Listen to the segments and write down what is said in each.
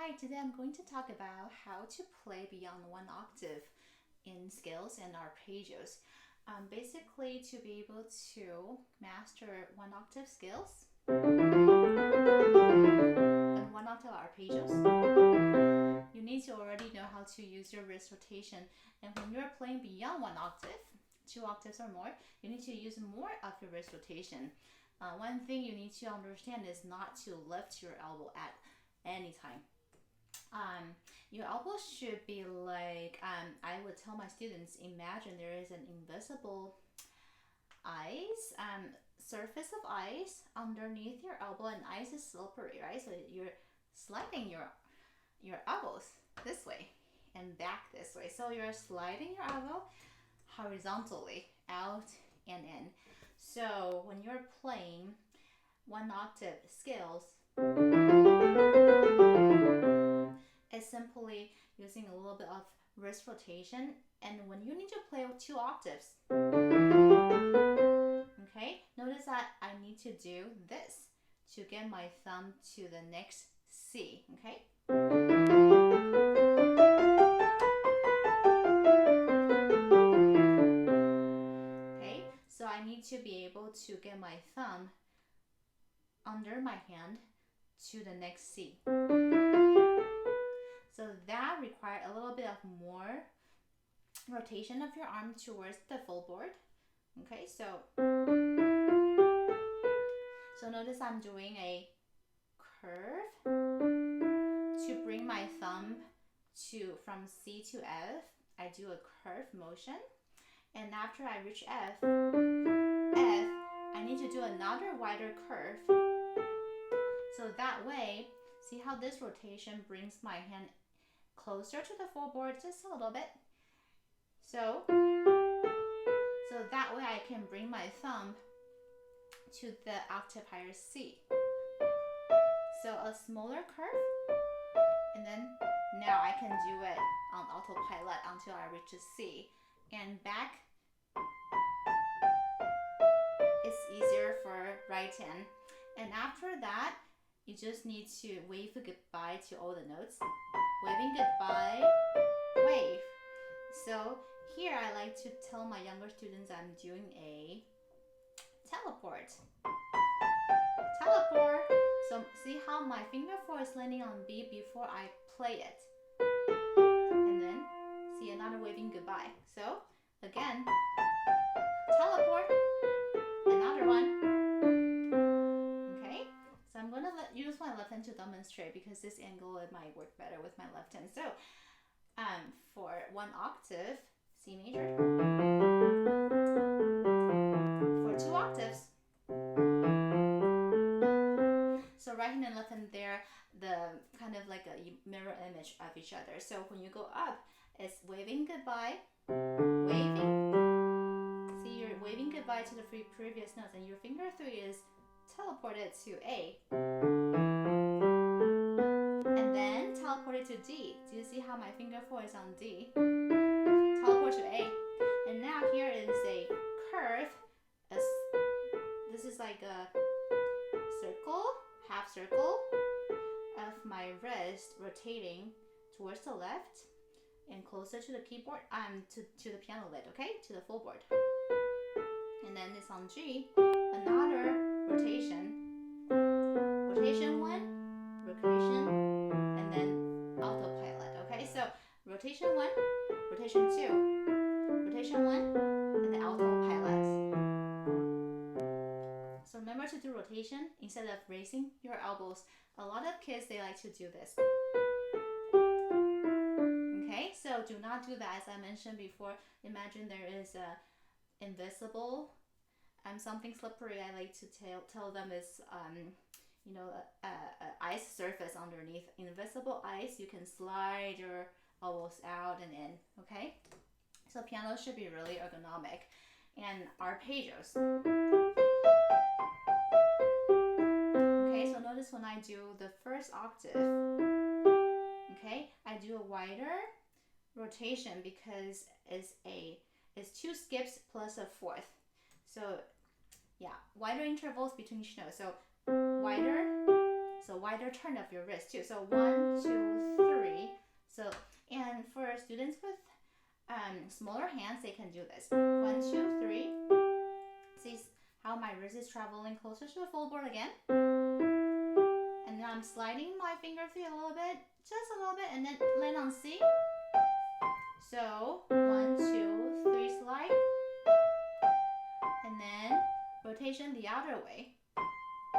Hi, today I'm going to talk about how to play beyond one octave in scales and arpeggios. Basically, to be able to master one octave scales and one octave arpeggios, you need to already know how to use your wrist rotation. And when you're playing beyond one octave, 2 octaves or more, you need to use more of your wrist rotation. One thing you need to understand is not to lift your elbow at any time. Your elbow should be like, I would tell my students, imagine there is an invisible ice, surface of ice underneath your elbow, and ice is slippery, right? So you're sliding your elbows this way and back this way. So you're sliding your elbow horizontally out and in. So when you're playing one octave scales, it's simply using a little bit of wrist rotation. And when you need to play 2 octaves, okay, notice that I need to do this to get my thumb to the next C, okay? Okay, so I need to be able to get my thumb under my hand to the next C. So that requires a little bit of more rotation of your arm towards the full board. Okay, so notice I'm doing a curve to bring my thumb from C to F. I do a curve motion, and after I reach F, I need to do another wider curve. So that way, see how this rotation brings my hand closer to the full board just a little bit. So that way I can bring my thumb to the octave higher C. So a smaller curve, and then now I can do it on autopilot until I reach a C. And back, it's easier for right hand. And after that, you just need to wave a goodbye to all the notes. Waving goodbye, wave. So here I like to tell my younger students I'm doing a teleport. Teleport. So see how my finger 4 is landing on B before I play it. And then see another waving goodbye. So again, teleport, another one. Okay, so I'm going to use my left hand to demonstrate because this angle it might work better with my left hand. So for 1 octave, C major. For 2 octaves. So right hand and left hand, they're the kind of like a mirror image of each other. So when you go up, it's waving goodbye, waving. See, you're waving goodbye to the previous notes, and your finger 3 is teleported to A. And then teleported to D. Do you see how my finger 4 is on D? Teleport to A. And now here is a curve. This is like a circle, half circle of my wrist rotating towards the left and closer to the keyboard, to the piano lid, okay? To the full board. And then it's on G, another rotation. Rotation 1, rotation, and then autopilot, okay? So rotation 1, rotation 2, rotation 1, and then autopilot. So remember to do rotation instead of raising your elbows. A lot of kids, they like to do this. Okay, so do not do that. As I mentioned before, imagine there is a invisible something slippery. I like to tell them is ice surface underneath. Invisible ice, you can slide your elbows out and in. Okay, so piano should be really ergonomic. And arpeggios. Okay, so notice when I do the first octave, okay, I do a wider rotation because it's 2 skips plus a fourth. So yeah, wider intervals between each note. So wider, So wider turn of your wrist too. So 1, 2, 3. So, and for students with smaller hands, they can do this. 1, 2, 3. See how my wrist is traveling closer to the full board again. And then I'm sliding my finger through a little bit, just a little bit, and then land on C. So 1, 2, 3 slide. And then rotation the other way.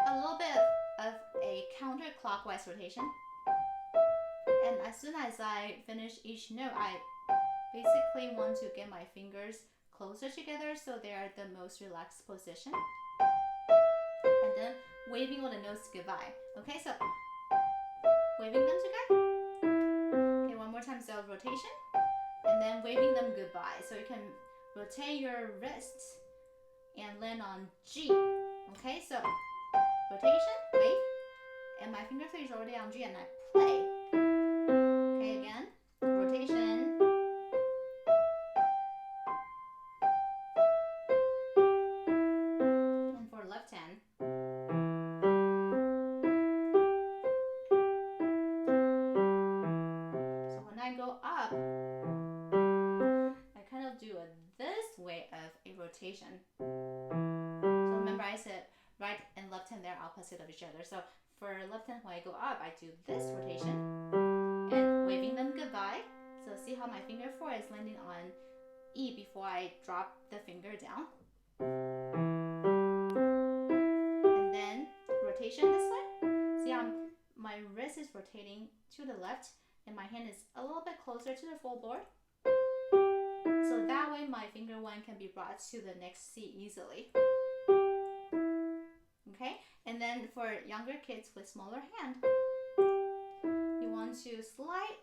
A little bit of a counterclockwise rotation. And as soon as I finish each note, I basically want to get my fingers closer together so they are the most relaxed position. And then waving all the notes goodbye. Okay, so waving them together. Okay, one more time. So rotation. And then waving them goodbye. So you can rotate your wrists and land on G. Okay, so rotation, wave, and my finger three is already on G and I play. Okay, again, rotation. And for left hand. So when I go up, I kind of do this way of a rotation. So remember I said right and left hand, they're opposite of each other. So for left hand, when I go up, I do this rotation and waving them goodbye. So see how my finger 4 is landing on E before I drop the finger down. And then rotation this way. See how my wrist is rotating to the left and my hand is a little bit closer to the full board. So that way my finger 1 can be brought to the next C easily. Okay, and then for younger kids with smaller hand, you want to slide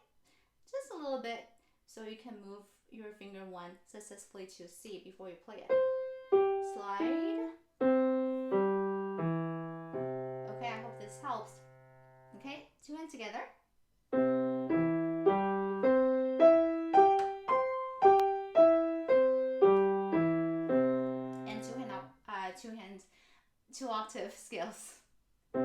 just a little bit so you can move your finger 1 successfully to C before you play it. Slide. Okay, I hope this helps. Okay, 2 hands together. And 2 hands, 2 octave scales. Okay,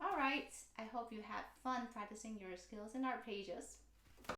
all right. I hope you had fun practicing your skills in arpeggios.